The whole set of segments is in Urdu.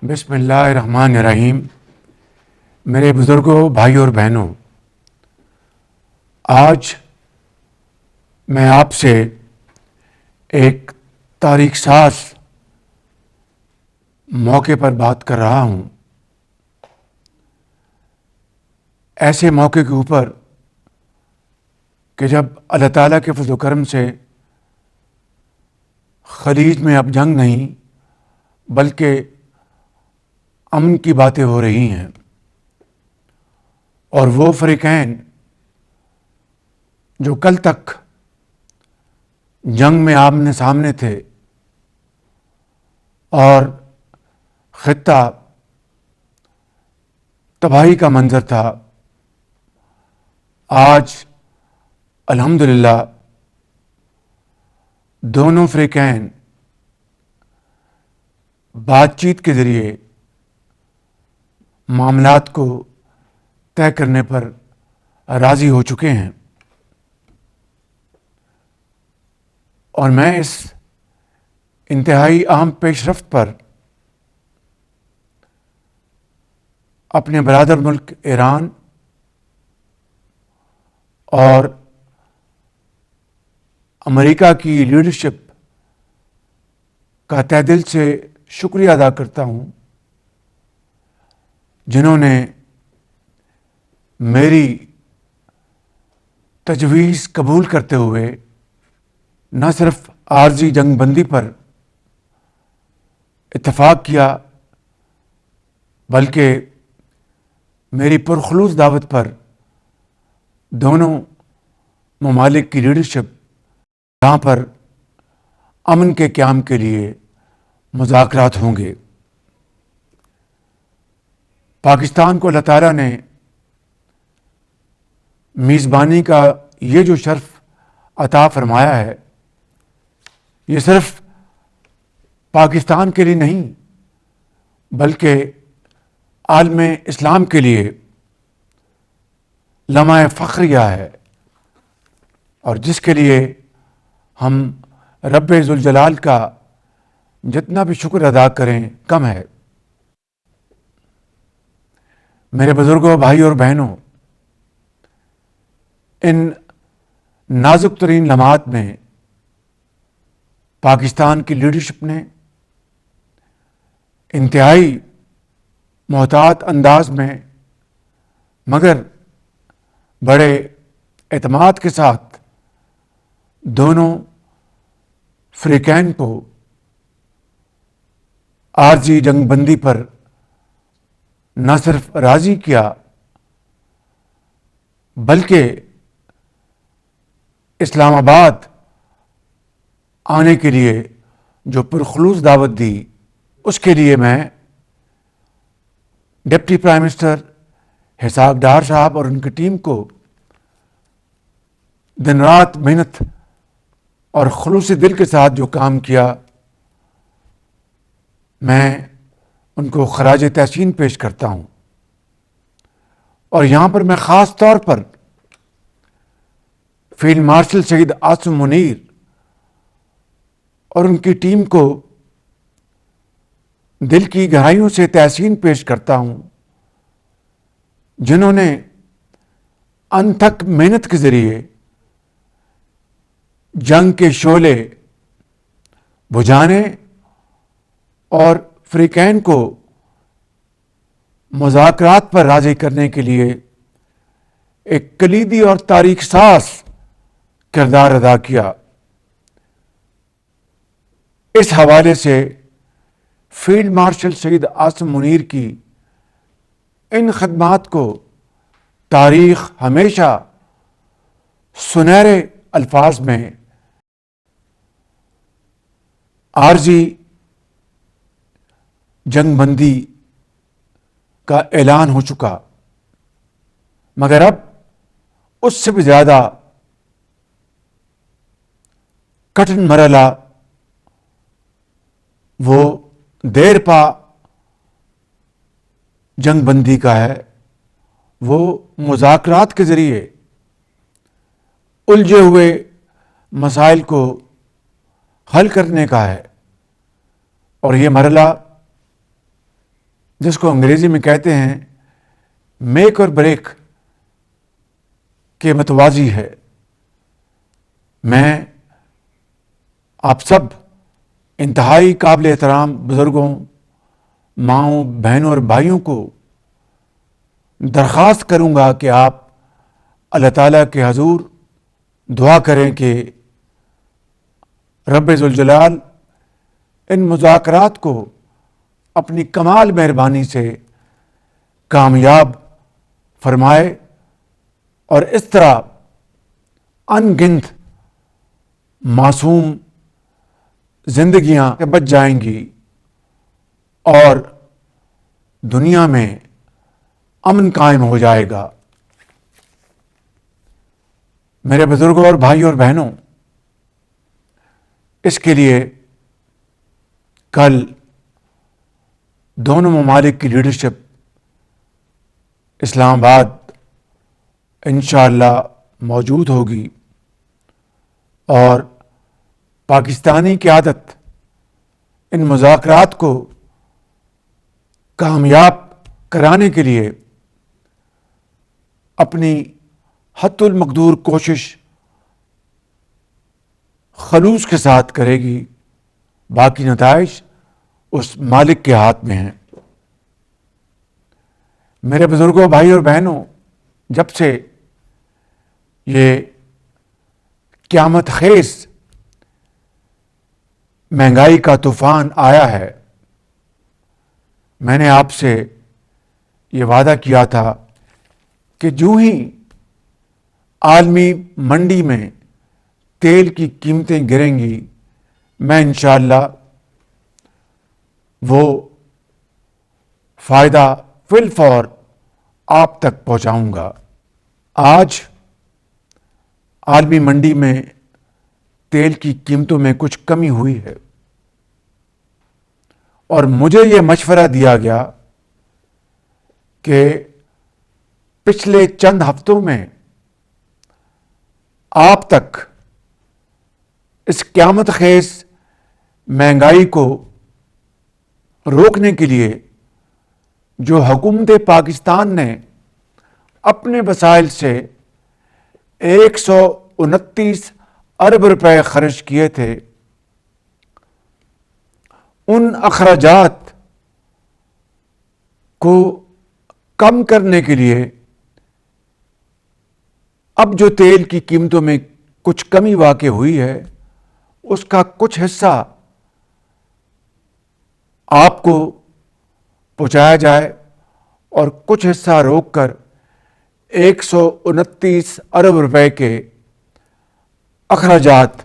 بسم اللہ الرحمن الرحیم۔ میرے بزرگوں، بھائی اور بہنوں، آج میں آپ سے ایک تاریخ ساز موقع پر بات کر رہا ہوں۔ ایسے موقع کے اوپر کہ جب اللہ تعالیٰ کے فضل و کرم سے خلیج میں اب جنگ نہیں بلکہ امن کی باتیں ہو رہی ہیں، اور وہ فریقین جو کل تک جنگ میں آمنے سامنے تھے اور خطہ تباہی کا منظر تھا، آج الحمدللہ دونوں فریقین بات چیت کے ذریعے معاملات کو طے کرنے پر راضی ہو چکے ہیں، اور میں اس انتہائی اہم پیش رفت پر اپنے برادر ملک ایران اور امریکہ کی لیڈرشپ کا تہ دل سے شکریہ ادا کرتا ہوں، جنہوں نے میری تجویز قبول کرتے ہوئے نہ صرف عارضی جنگ بندی پر اتفاق کیا بلکہ میری پرخلوص دعوت پر دونوں ممالک کی لیڈرشپ یہاں پر امن کے قیام کے لیے مذاکرات ہوں گے۔ پاکستان کو اللہ تعالیٰ نے میزبانی کا یہ جو شرف عطا فرمایا ہے، یہ صرف پاکستان کے لیے نہیں بلکہ عالم اسلام کے لیے لمحہ فخریہ ہے، اور جس کے لیے ہم رب ذوالجلال کا جتنا بھی شکر ادا کریں کم ہے۔ میرے بزرگوں، بھائی اور بہنوں، ان نازک ترین لمحات میں پاکستان کی لیڈرشپ نے انتہائی محتاط انداز میں مگر بڑے اعتماد کے ساتھ دونوں فریقین کو عارضی جنگ بندی پر نہ صرف راضی کیا بلکہ اسلام آباد آنے کے لیے جو پرخلوص دعوت دی، اس کے لیے میں deputy prime minister Ishaq Dar صاحب اور ان کی ٹیم کو دن رات محنت اور خلوص دل کے ساتھ جو کام کیا، میں ان کو خراج تحسین پیش کرتا ہوں۔ اور یہاں پر میں خاص طور پر فیلڈ مارشل شہید عاصم منیر اور ان کی ٹیم کو دل کی گہرائیوں سے تحسین پیش کرتا ہوں، جنہوں نے انتھک محنت کے ذریعے جنگ کے شعلے بجھانے اور فریقین کو مذاکرات پر راضی کرنے کے لیے ایک کلیدی اور تاریخ ساز کردار ادا کیا۔ اس حوالے سے فیلڈ مارشل شہید عاصم منیر کی ان خدمات کو تاریخ ہمیشہ سنہرے الفاظ میں عارضی جنگ بندی کا اعلان ہو چکا، مگر اب اس سے بھی زیادہ کٹھن مرحلہ وہ دیر پا جنگ بندی کا ہے، وہ مذاکرات کے ذریعے الجھے ہوئے مسائل کو حل کرنے کا ہے، اور یہ مرحلہ جس کو انگریزی میں کہتے ہیں میک اور بریک کے متوازی ہے۔ میں آپ سب انتہائی قابل احترام بزرگوں، ماؤں، بہنوں اور بھائیوں کو درخواست کروں گا کہ آپ اللہ تعالیٰ کے حضور دعا کریں کہ رب ذوالجلال ان مذاکرات کو اپنی کمال مہربانی سے کامیاب فرمائے اور اس طرح ان گنت معصوم زندگیاں بچ جائیں گی اور دنیا میں امن قائم ہو جائے گا۔ میرے بزرگوں اور بھائیوں اور بہنوں، اس کے لیے کل دونوں ممالک کی لیڈرشپ اسلام آباد انشاءاللہ موجود ہوگی اور پاکستانی قیادت ان مذاکرات کو کامیاب کرانے کے لیے اپنی حد المقدور کوشش خلوص کے ساتھ کرے گی۔ باقی نتائج اس مالک کے ہاتھ میں ہیں۔ میرے بزرگوں، بھائی اور بہنوں، جب سے یہ قیامت خیز مہنگائی کا طوفان آیا ہے، میں نے آپ سے یہ وعدہ کیا تھا کہ جو ہی عالمی منڈی میں تیل کی قیمتیں گریں گی، میں انشاءاللہ وہ فائدہ فی الفور آپ تک پہنچاؤں گا۔ آج عالمی منڈی میں تیل کی قیمتوں میں کچھ کمی ہوئی ہے اور مجھے یہ مشورہ دیا گیا کہ پچھلے چند ہفتوں میں آپ تک اس قیامت خیز مہنگائی کو روکنے کے لیے جو حکومت پاکستان نے اپنے وسائل سے 129 ارب روپے خرچ کیے تھے، ان اخراجات کو کم کرنے کے لیے اب جو تیل کی قیمتوں میں کچھ کمی واقع ہوئی ہے، اس کا کچھ حصہ آپ کو پہنچایا جائے اور کچھ حصہ روک کر 129 ارب روپے کے اخراجات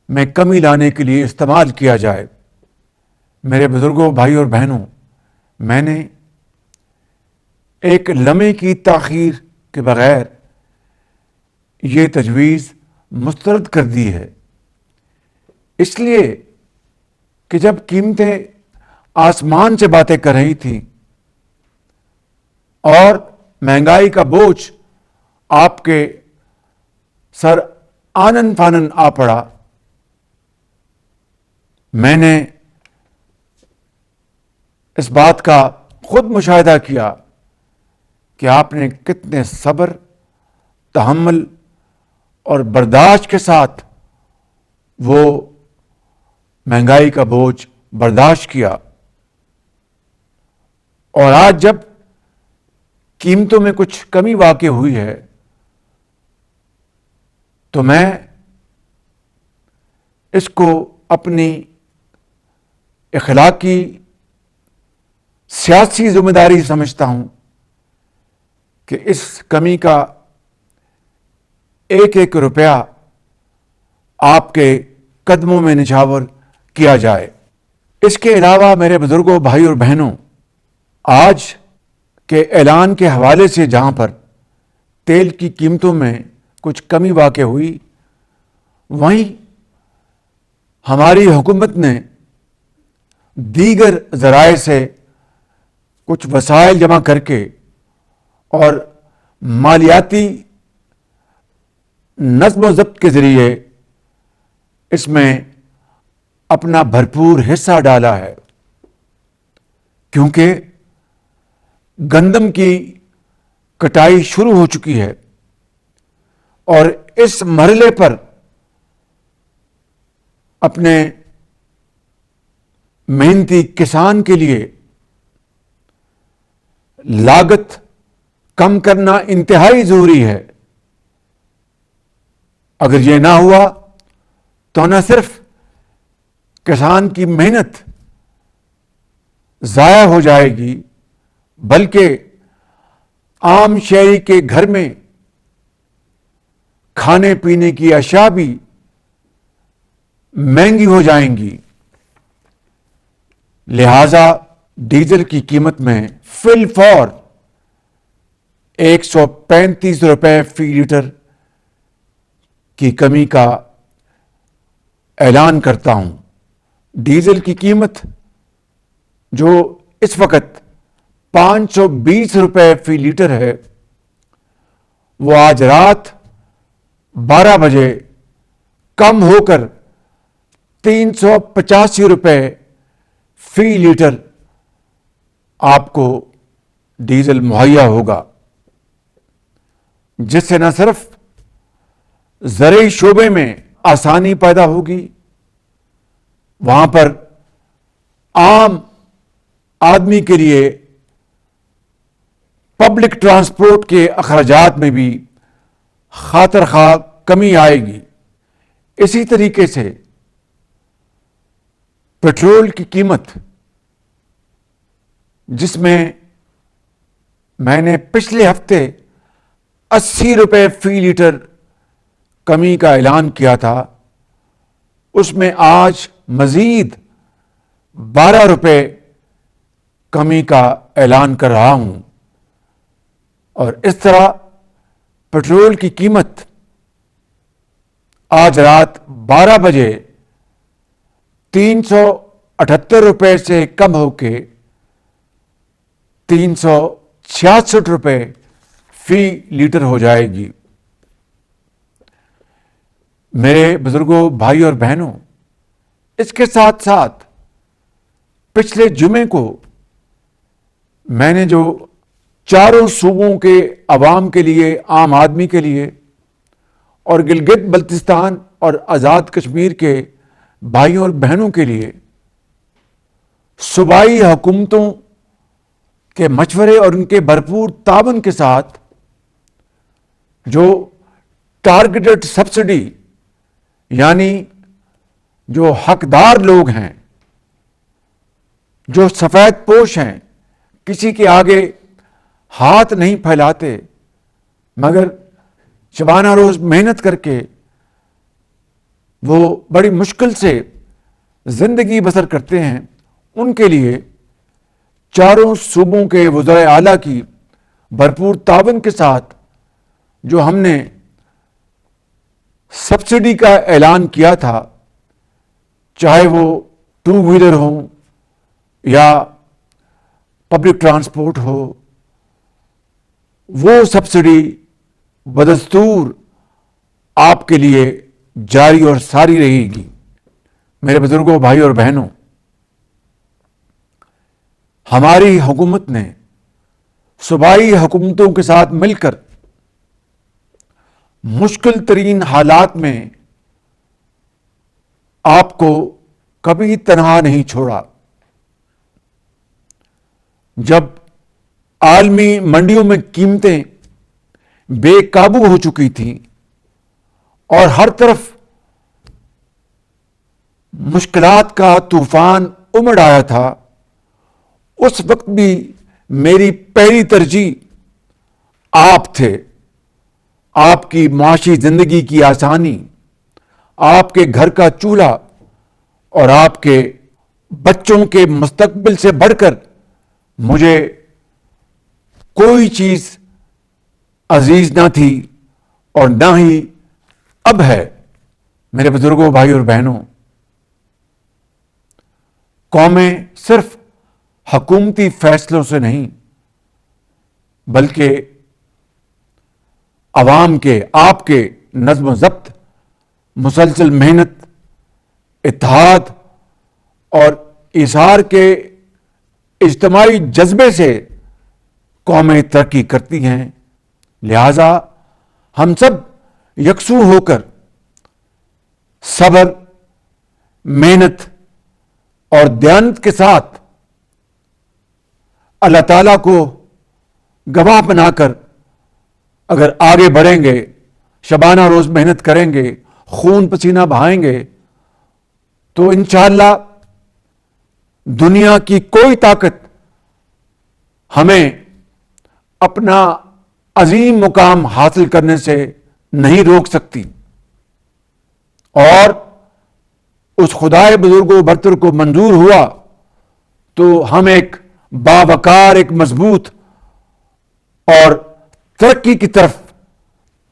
میں کمی لانے کے لیے استعمال کیا جائے۔ میرے بزرگوں، بھائی اور بہنوں، میں نے ایک لمحے کی تاخیر کے بغیر یہ تجویز مسترد کر دی ہے، اس لیے کہ جب قیمتیں آسمان سے باتیں کر رہی تھیں اور مہنگائی کا بوجھ آپ کے سر آنن فانن آ پڑا، میں نے اس بات کا خود مشاہدہ کیا کہ آپ نے کتنے صبر، تحمل اور برداشت کے ساتھ وہ مہنگائی کا بوجھ برداشت کیا، اور آج جب قیمتوں میں کچھ کمی واقع ہوئی ہے تو میں اس کو اپنی اخلاقی سیاسی ذمہ داری سمجھتا ہوں کہ اس کمی کا ایک ایک روپیہ آپ کے قدموں میں نچھاور کیا جائے۔ اس کے علاوہ میرے بزرگوں، بھائی اور بہنوں، آج کے اعلان کے حوالے سے جہاں پر تیل کی قیمتوں میں کچھ کمی واقع ہوئی، وہیں ہماری حکومت نے دیگر ذرائع سے کچھ وسائل جمع کر کے اور مالیاتی نظم و ضبط کے ذریعے اس میں اپنا بھرپور حصہ ڈالا ہے۔ کیونکہ گندم کی کٹائی شروع ہو چکی ہے اور اس مرحلے پر اپنے محنتی کسان کے لیے لاگت کم کرنا انتہائی ضروری ہے. اگر یہ نہ ہوا تو نہ صرف کسان کی محنت ضائع ہو جائے گی بلکہ عام شہری کے گھر میں کھانے پینے کی اشیاء بھی مہنگی ہو جائیں گی. لہذا ڈیزل کی قیمت میں فی الفور 135 روپے فی لیٹر کی کمی کا اعلان کرتا ہوں. ڈیزل کی قیمت جو اس وقت 520 روپے فی لیٹر ہے وہ آج رات 12 بجے کم ہو کر 385 روپے فی لیٹر آپ کو ڈیزل مہیا ہوگا، جس سے نہ صرف زرعی شعبے میں آسانی پیدا ہوگی، وہاں پر عام آدمی کے لیے پبلک ٹرانسپورٹ کے اخراجات میں بھی خاطر خواہ کمی آئے گی. اسی طریقے سے پیٹرول کی قیمت، جس میں نے پچھلے ہفتے 80 روپے فی لیٹر کمی کا اعلان کیا تھا، اس میں آج مزید 12 روپے کمی کا اعلان کر رہا ہوں. اور اس طرح پیٹرول کی قیمت آج رات 12 بجے 378 روپے سے کم ہو کے 366 روپے فی لیٹر ہو جائے گی. میرے بزرگوں، بھائی اور بہنوں، اس کے ساتھ ساتھ پچھلے جمعے کو میں نے جو چاروں صوبوں کے عوام کے لیے، عام آدمی کے لیے اور گلگت بلتستان اور آزاد کشمیر کے بھائیوں اور بہنوں کے لیے صوبائی حکومتوں کے مشورے اور ان کے بھرپور تعاون کے ساتھ جو ٹارگیٹڈ سبسڈی، یعنی جو حقدار لوگ ہیں، جو سفید پوش ہیں، کسی کے آگے ہاتھ نہیں پھیلاتے مگر شبانہ روز محنت کر کے وہ بڑی مشکل سے زندگی بسر کرتے ہیں، ان کے لیے چاروں صوبوں کے وزرائے اعلیٰ کی بھرپور تعاون کے ساتھ جو ہم نے سبسڈی کا اعلان کیا تھا، چاہے وہ 2 ویلر ہوں یا پبلک ٹرانسپورٹ ہو، وہ سبسڈی بدستور آپ کے لیے جاری اور ساری رہے گی. میرے بزرگوں، بھائی اور بہنوں، ہماری حکومت نے صوبائی حکومتوں کے ساتھ مل کر مشکل ترین حالات میں آپ کو کبھی تنہا نہیں چھوڑا. جب عالمی منڈیوں میں قیمتیں بے قابو ہو چکی تھیں اور ہر طرف مشکلات کا طوفان امڑ آیا تھا، اس وقت بھی میری پہلی ترجیح آپ تھے. آپ کی معاشی زندگی کی آسانی، آپ کے گھر کا چولہا اور آپ کے بچوں کے مستقبل سے بڑھ کر مجھے کوئی چیز عزیز نہ تھی اور نہ ہی اب ہے. میرے بزرگوں، بھائی اور بہنوں، قومیں صرف حکومتی فیصلوں سے نہیں بلکہ عوام کے، آپ کے نظم و ضبط، مسلسل محنت، اتحاد اور ایثار کے اجتماعی جذبے سے قومیں ترقی کرتی ہیں. لہذا ہم سب یکسو ہو کر صبر، محنت اور دیانت کے ساتھ اللہ تعالیٰ کو گواہ بنا کر اگر آگے بڑھیں گے، شبانہ روز محنت کریں گے، خون پسینہ بہائیں گے، تو انشاءاللہ دنیا کی کوئی طاقت ہمیں اپنا عظیم مقام حاصل کرنے سے نہیں روک سکتی. اور اس خدائے بزرگ و برتر کو منظور ہوا تو ہم ایک باوقار، ایک مضبوط اور ترقی کی طرف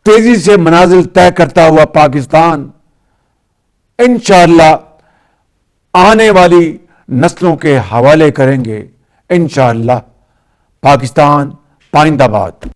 تیزی سے منازل طے کرتا ہوا پاکستان انشاءاللہ آنے والی نسلوں کے حوالے کریں گے. انشاءاللہ. پاکستان پائندہ باد.